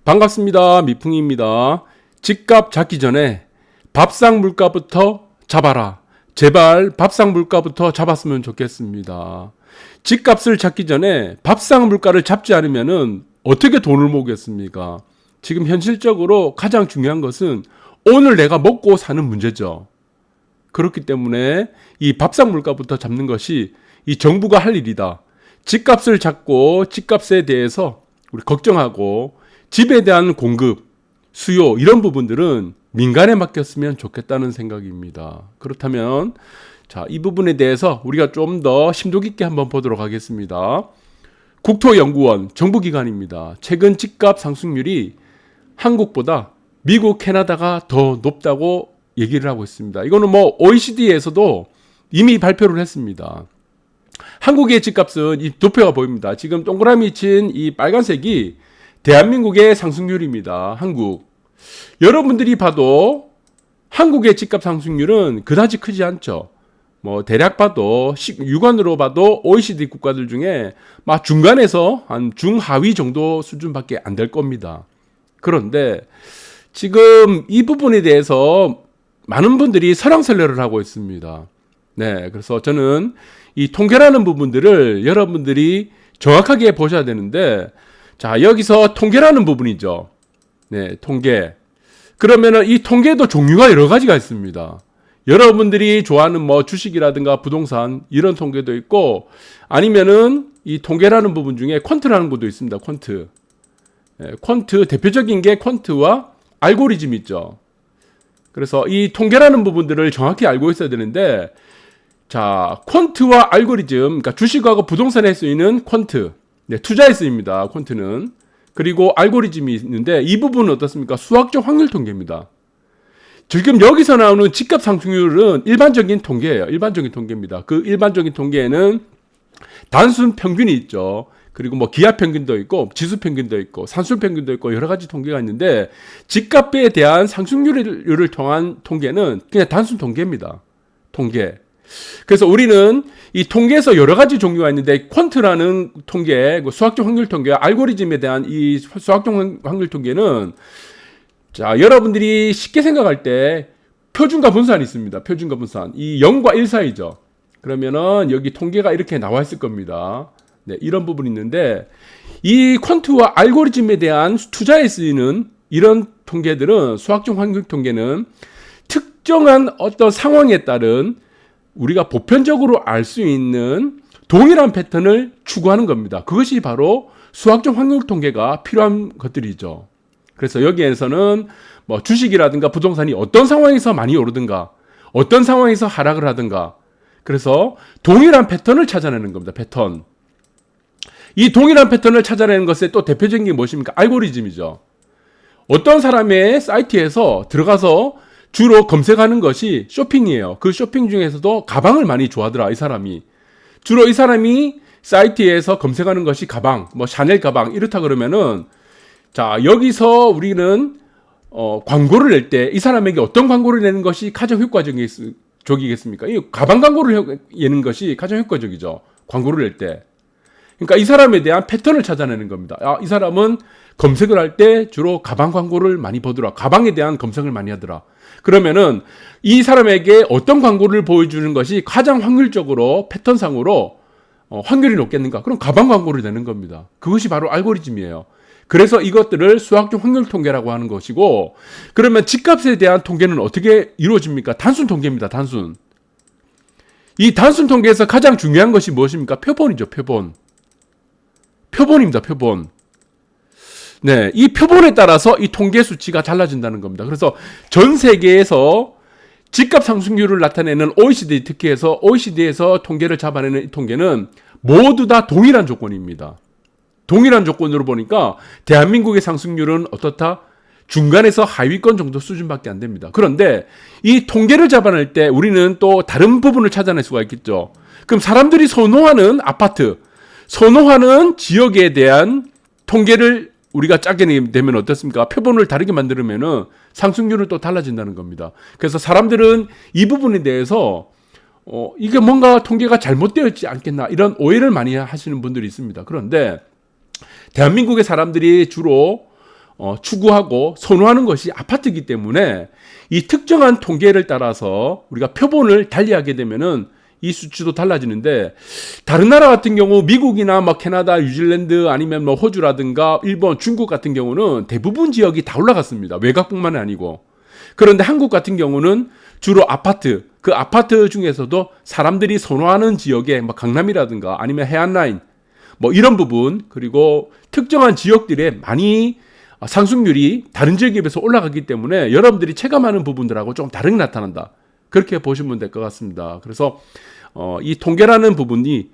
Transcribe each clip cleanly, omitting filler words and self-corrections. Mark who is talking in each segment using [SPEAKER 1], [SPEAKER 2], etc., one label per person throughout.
[SPEAKER 1] 반갑습니다. 미풍입니다. 집값 잡기 전에 밥상 물가부터 잡아라. 제발 밥상 물가부터 잡았으면 좋겠습니다. 집값을 잡기 전에 밥상 물가를 잡지 않으면 어떻게 돈을 모으겠습니까? 지금 현실적으로 가장 중요한 것은 오늘 내가 먹고 사는 문제죠. 그렇기 때문에 이 밥상 물가부터 잡는 것이 이 정부가 할 일이다. 집값을 잡고 집값에 대해서 우리 걱정하고 집에 대한 공급, 수요 이런 부분들은 민간에 맡겼으면 좋겠다는 생각입니다. 그렇다면 이 부분에 대해서 우리가 좀 더 심도 깊게 한번 보도록 하겠습니다. 국토연구원 정부기관입니다. 최근 집값 상승률이 한국보다 미국, 캐나다가 더 높다고 얘기를 하고 있습니다. 이거는 OECD에서도 이미 발표를 했습니다. 한국의 집값은 이 도표가 보입니다. 지금 동그라미 친 이 빨간색이 대한민국의 상승률입니다. 한국. 여러분들이 봐도 한국의 집값 상승률은 그다지 크지 않죠. 대략 봐도 육안으로 봐도 OECD 국가들 중에 중간에서 한 중하위 정도 수준밖에 안 될 겁니다. 그런데 지금 이 부분에 대해서 많은 분들이 설왕설래를 하고 있습니다. 네, 그래서 저는 이 통계라는 부분들을 여러분들이 정확하게 보셔야 되는데, 여기서 통계라는 부분이죠. 네, 통계. 그러면은 이 통계도 종류가 여러 가지가 있습니다. 여러분들이 좋아하는 주식이라든가 부동산 이런 통계도 있고, 아니면은 이 통계라는 부분 중에 퀀트라는 것도 있습니다. 퀀트. 네, 퀀트 대표적인 게 퀀트와 알고리즘 있죠. 그래서 이 통계라는 부분들을 정확히 알고 있어야 되는데, 퀀트와 알고리즘, 그러니까 주식하고 부동산에 쓰이는 퀀트, 네, 투자에 쓰입니다. 퀀트는. 그리고 알고리즘이 있는데 이 부분은 어떻습니까? 수학적 확률 통계입니다. 지금 여기서 나오는 집값 상승률은 일반적인 통계예요. 일반적인 통계입니다. 그 일반적인 통계에는 단순 평균이 있죠. 그리고 기하 평균도 있고 지수 평균도 있고 산술 평균도 있고 여러 가지 통계가 있는데, 집값에 대한 상승률을 통한 통계는 그냥 단순 통계입니다. 통계. 그래서 우리는 이 통계에서 여러 가지 종류가 있는데, 퀀트라는 통계, 수학적 확률 통계, 알고리즘에 대한 이 수학적 확률 통계는 여러분들이 쉽게 생각할 때 표준과 분산이 있습니다. 표준과 분산. 이 0과 1 사이죠. 그러면은 여기 통계가 이렇게 나와 있을 겁니다. 네, 이런 부분이 있는데, 이 퀀트와 알고리즘에 대한 투자에 쓰이는 이런 통계들은, 수학적 확률 통계는 특정한 어떤 상황에 따른 우리가 보편적으로 알 수 있는 동일한 패턴을 추구하는 겁니다. 그것이 바로 수학적 확률 통계가 필요한 것들이죠. 그래서 여기에서는 주식이라든가 부동산이 어떤 상황에서 많이 오르든가 어떤 상황에서 하락을 하든가, 그래서 동일한 패턴을 찾아내는 겁니다. 패턴. 이 동일한 패턴을 찾아내는 것의 또 대표적인 게 무엇입니까? 알고리즘이죠. 어떤 사람의 사이트에서 들어가서 주로 검색하는 것이 쇼핑이에요. 그 쇼핑 중에서도 가방을 많이 좋아하더라, 이 사람이. 주로 이 사람이 사이트에서 검색하는 것이 가방, 샤넬 가방, 이렇다 그러면은, 여기서 우리는, 광고를 낼 때 이 사람에게 어떤 광고를 내는 것이 가장 효과적이겠습니까? 이 가방 광고를 내는 것이 가장 효과적이죠. 광고를 낼 때. 그러니까 이 사람에 대한 패턴을 찾아내는 겁니다. 이 사람은 검색을 할 때 주로 가방 광고를 많이 보더라. 가방에 대한 검색을 많이 하더라. 그러면은 이 사람에게 어떤 광고를 보여주는 것이 가장 확률적으로 패턴상으로 확률이 높겠는가? 그럼 가방 광고를 내는 겁니다. 그것이 바로 알고리즘이에요. 그래서 이것들을 수학적 확률 통계라고 하는 것이고, 그러면 집값에 대한 통계는 어떻게 이루어집니까? 단순 통계입니다. 단순. 이 단순 통계에서 가장 중요한 것이 무엇입니까? 표본이죠. 표본. 표본입니다. 표본. 네, 이 표본에 따라서 이 통계 수치가 달라진다는 겁니다. 그래서 전 세계에서 집값 상승률을 나타내는 OECD, 특히해서 OECD에서 통계를 잡아내는 이 통계는 모두 다 동일한 조건입니다. 동일한 조건으로 보니까 대한민국의 상승률은 어떻다? 중간에서 하위권 정도 수준밖에 안 됩니다. 그런데 이 통계를 잡아낼 때 우리는 또 다른 부분을 찾아낼 수가 있겠죠. 그럼 사람들이 선호하는 아파트, 선호하는 지역에 대한 통계를 우리가 짜게 되면 어떻습니까? 표본을 다르게 만들면은 상승률은 또 달라진다는 겁니다. 그래서 사람들은 이 부분에 대해서 이게 뭔가 통계가 잘못되어 있지 않겠나, 이런 오해를 많이 하시는 분들이 있습니다. 그런데 대한민국의 사람들이 주로 추구하고 선호하는 것이 아파트이기 때문에 이 특정한 통계를 따라서 우리가 표본을 달리하게 되면은 이 수치도 달라지는데, 다른 나라 같은 경우 미국이나 뭐 캐나다, 뉴질랜드 아니면 뭐 호주라든가 일본, 중국 같은 경우는 대부분 지역이 다 올라갔습니다. 외곽뿐만이 아니고. 그런데 한국 같은 경우는 주로 아파트, 그 아파트 중에서도 사람들이 선호하는 지역에 뭐 강남이라든가 아니면 해안라인 뭐 이런 부분, 그리고 특정한 지역들에 많이 상승률이 다른 지역에 비해서 올라가기 때문에 여러분들이 체감하는 부분들하고 좀 다르게 나타난다. 그렇게 보시면 될 것 같습니다. 그래서 이 통계라는 부분이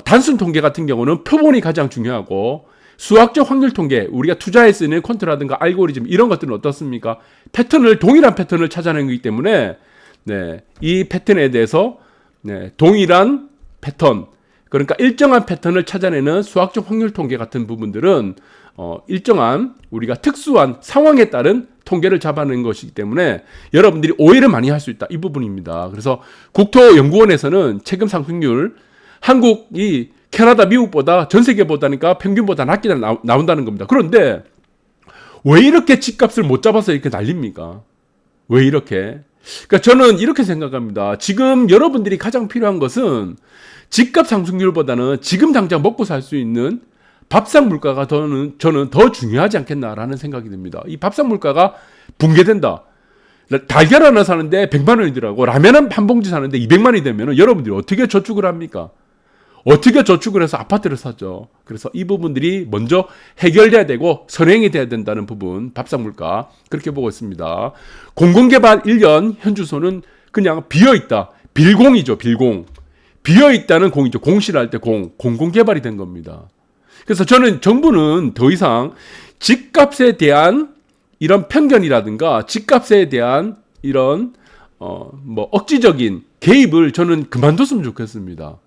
[SPEAKER 1] 단순 통계 같은 경우는 표본이 가장 중요하고, 수학적 확률 통계, 우리가 투자에 쓰는 퀀트라든가 알고리즘 이런 것들은 어떻습니까? 패턴을, 동일한 패턴을 찾아내는 거기 때문에 이 패턴에 대해서 동일한 패턴, 그러니까 일정한 패턴을 찾아내는 수학적 확률 통계 같은 부분들은 일정한 우리가 특수한 상황에 따른 통계를 잡아내는 것이기 때문에 여러분들이 오해를 많이 할 수 있다. 이 부분입니다. 그래서 국토연구원에서는 세금 상승률, 한국이 캐나다, 미국보다 전 세계보다니까 평균보다 낮게 나온다는 겁니다. 그런데 왜 이렇게 집값을 못 잡아서 이렇게 난립니까? 왜 이렇게? 그러니까 저는 이렇게 생각합니다. 지금 여러분들이 가장 필요한 것은 집값 상승률보다는 지금 당장 먹고 살 수 있는 밥상 물가가 저는 더 중요하지 않겠나라는 생각이 듭니다. 이 밥상 물가가 붕괴된다. 달걀 하나 사는데 100만 원이더라고. 라면 한 봉지 사는데 200만 원이 되면 여러분들이 어떻게 저축을 합니까? 어떻게 저축을 해서 아파트를 사죠? 그래서 이 부분들이 먼저 해결돼야 되고 선행이 돼야 된다는 부분, 밥상 물가 그렇게 보고 있습니다. 공공개발 1년 현주소는 그냥 비어있다. 빌공이죠. 빌공. 비어있다는 공이죠. 공실할 때 공공개발이 된 겁니다. 그래서 저는 정부는 더 이상 집값에 대한 이런 편견이라든가 집값에 대한 이런 뭐 억지적인 개입을 저는 그만뒀으면 좋겠습니다.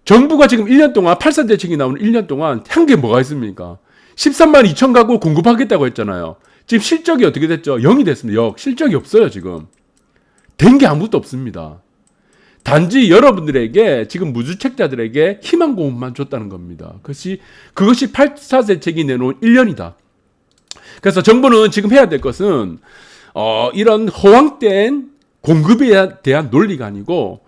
[SPEAKER 1] 정부가 지금 1년 동안 8사 대책이 나오는 1년 동안 한 게 뭐가 있습니까? 13만 2천 가구 공급하겠다고 했잖아요. 지금 실적이 어떻게 됐죠? 0이 됐습니다. 실적이 없어요. 지금 된 게 아무것도 없습니다. 단지 여러분들에게 지금 무주택자들에게 희망 고문만 줬다는 겁니다. 그것이 8사 대책이 내놓은 1년이다. 그래서 정부는 지금 해야 될 것은 이런 허황된 공급에 대한 논리가 아니고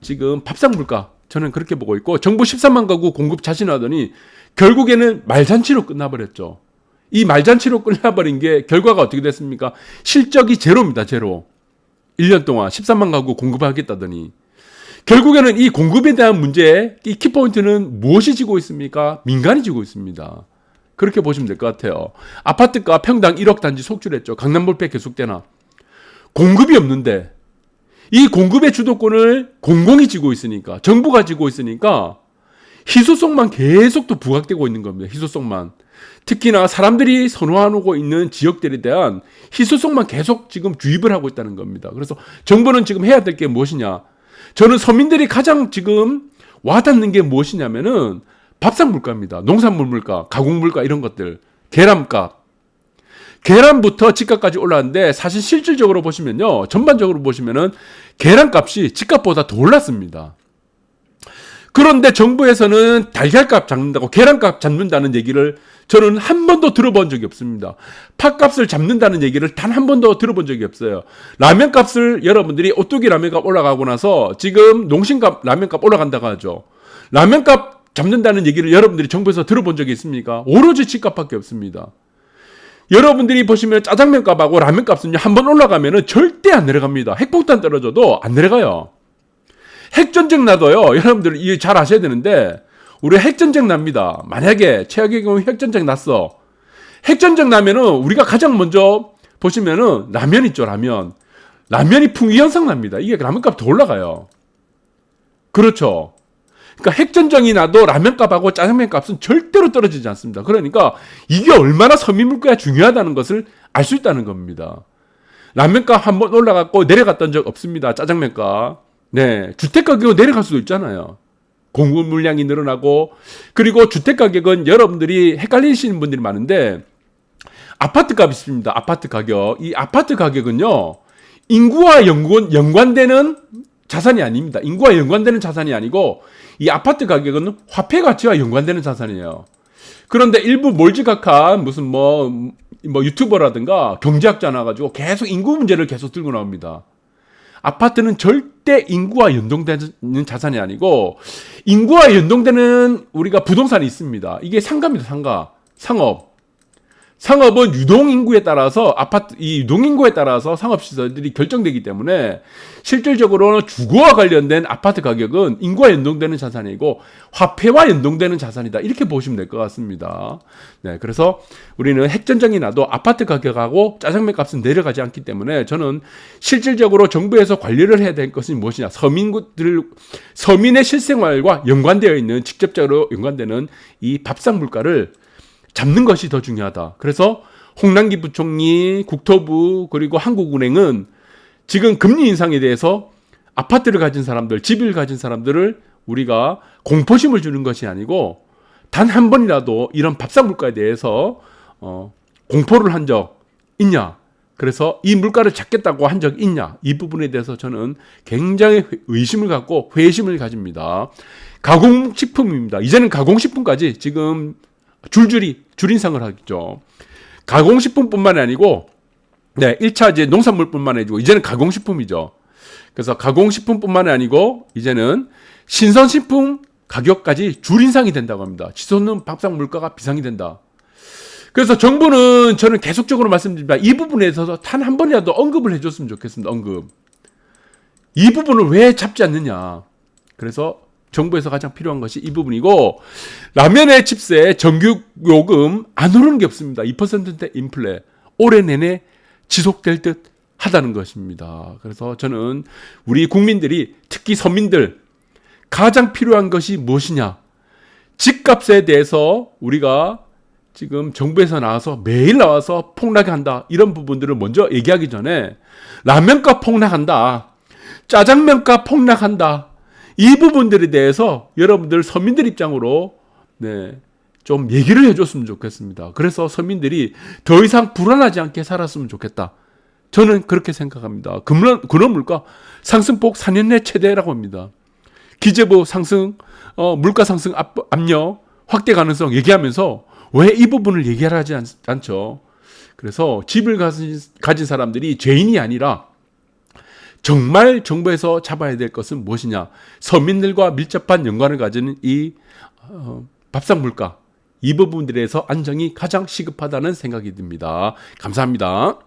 [SPEAKER 1] 지금 밥상 물가, 저는 그렇게 보고 있고, 정부 13만 가구 공급 자신하더니 결국에는 말잔치로 끝나버렸죠. 이 말잔치로 끝나버린 게 결과가 어떻게 됐습니까? 실적이 제로입니다. 제로. 1년 동안 13만 가구 공급하겠다더니 결국에는 이 공급에 대한 문제, 이 키포인트는 무엇이 지고 있습니까? 민간이 지고 있습니다. 그렇게 보시면 될 것 같아요. 아파트가 평당 1억 단지 속출했죠. 강남몰패 계속되나. 공급이 없는데 이 공급의 주도권을 공공이 쥐고 있으니까, 정부가 쥐고 있으니까 희소성만 계속 또 부각되고 있는 겁니다. 희소성만. 특히나 사람들이 선호하고 있는 지역들에 대한 희소성만 계속 지금 주입을 하고 있다는 겁니다. 그래서 정부는 지금 해야 될 게 무엇이냐? 저는 서민들이 가장 지금 와닿는 게 무엇이냐면은 밥상 물가입니다. 농산물 물가, 가공 물가 이런 것들, 계란값. 계란부터 집값까지 올랐는데 사실 실질적으로 보시면요, 전반적으로 보시면은 계란값이 집값보다 더 올랐습니다. 그런데 정부에서는 달걀값 잡는다고 계란값 잡는다는 얘기를 저는 한 번도 들어본 적이 없습니다. 팥값을 잡는다는 얘기를 단 한 번도 들어본 적이 없어요. 라면값을 여러분들이 오뚜기 라면값 올라가고 나서 지금 농심값 라면값 올라간다고 하죠. 라면값 잡는다는 얘기를 여러분들이 정부에서 들어본 적이 있습니까? 오로지 집값밖에 없습니다. 여러분들이 보시면 짜장면 값하고 라면 값은요, 한 번 올라가면은 절대 안 내려갑니다. 핵폭탄 떨어져도 안 내려가요. 핵전쟁 나도요, 여러분들 이거 잘 아셔야 되는데, 우리 핵전쟁 납니다. 만약에 최악의 경우 핵전쟁 났어. 핵전쟁 나면은 우리가 가장 먼저 보시면은 라면 있죠, 라면. 라면이 풍위현상 납니다. 이게 라면값 더 올라가요. 그렇죠. 그러니까 핵전쟁이 나도 라면값하고 짜장면값은 절대로 떨어지지 않습니다. 그러니까 이게 얼마나 서민 물가가 중요하다는 것을 알 수 있다는 겁니다. 라면값 한번 올라갔고 내려갔던 적 없습니다. 짜장면값. 네, 주택가격은 내려갈 수도 있잖아요. 공급 물량이 늘어나고, 그리고 주택가격은 여러분들이 헷갈리시는 분들이 많은데 아파트 값이 있습니다. 아파트 가격. 이 아파트 가격은요, 인구와 연관되는 자산이 아닙니다. 인구와 연관되는 자산이 아니고, 이 아파트 가격은 화폐 가치와 연관되는 자산이에요. 그런데 일부 몰지각한 무슨 뭐 유튜버라든가 경제학자 나와가지고 계속 인구 문제를 계속 들고 나옵니다. 아파트는 절대 인구와 연동되는 자산이 아니고 인구와 연동되는 우리가 부동산이 있습니다. 이게 상가입니다. 상가, 상업. 상업은 유동인구에 따라서 이 유동인구에 따라서 상업시설들이 결정되기 때문에 실질적으로는 주거와 관련된 아파트 가격은 인구와 연동되는 자산이고 화폐와 연동되는 자산이다. 이렇게 보시면 될 것 같습니다. 네, 그래서 우리는 핵전쟁이 나도 아파트 가격하고 짜장면 값은 내려가지 않기 때문에 저는 실질적으로 정부에서 관리를 해야 될 것은 무엇이냐. 서민의 실생활과 연관되어 있는, 직접적으로 연관되는 이 밥상 물가를 잡는 것이 더 중요하다. 그래서 홍남기 부총리, 국토부, 그리고 한국은행은 지금 금리 인상에 대해서 아파트를 가진 사람들, 집을 가진 사람들을 우리가 공포심을 주는 것이 아니고 단 한 번이라도 이런 밥상 물가에 대해서 공포를 한 적 있냐? 그래서 이 물가를 잡겠다고 한 적 있냐? 이 부분에 대해서 저는 굉장히 의심을 갖고 회의심을 가집니다. 가공식품입니다. 이제는 가공식품까지 지금 줄인상을 하겠죠. 가공식품뿐만 아니고, 네, 1차 이제 농산물뿐만 아니고, 이제는 가공식품이죠. 그래서 가공식품뿐만 아니고, 이제는 신선식품 가격까지 줄인상이 된다고 합니다. 치솟는 밥상 물가가 비상이 된다. 그래서 정부는 저는 계속적으로 말씀드립니다. 이 부분에 있어서 단 한 번이라도 언급을 해줬으면 좋겠습니다. 언급. 이 부분을 왜 잡지 않느냐. 그래서 정부에서 가장 필요한 것이 이 부분이고, 라면의 칩세, 전기요금 안 오르는 게 없습니다. 2%대 인플레 올해 내내 지속될 듯 하다는 것입니다. 그래서 저는 우리 국민들이, 특히 서민들 가장 필요한 것이 무엇이냐. 집값에 대해서 우리가 지금 정부에서 나와서 매일 나와서 폭락한다, 이런 부분들을 먼저 얘기하기 전에 라면값 폭락한다, 짜장면값 폭락한다, 이 부분들에 대해서 여러분들 서민들 입장으로 좀 얘기를 해줬으면 좋겠습니다. 그래서 서민들이 더 이상 불안하지 않게 살았으면 좋겠다. 저는 그렇게 생각합니다. 근원 물가 상승폭 4년 내 최대라고 합니다. 기재부 상승, 물가 상승 압력 확대 가능성 얘기하면서 왜 이 부분을 얘기하지 않죠? 그래서 집을 가진 사람들이 죄인이 아니라 정말 정부에서 잡아야 될 것은 무엇이냐. 서민들과 밀접한 연관을 가지는 이 밥상 물가, 이 부분들에서 안정이 가장 시급하다는 생각이 듭니다. 감사합니다.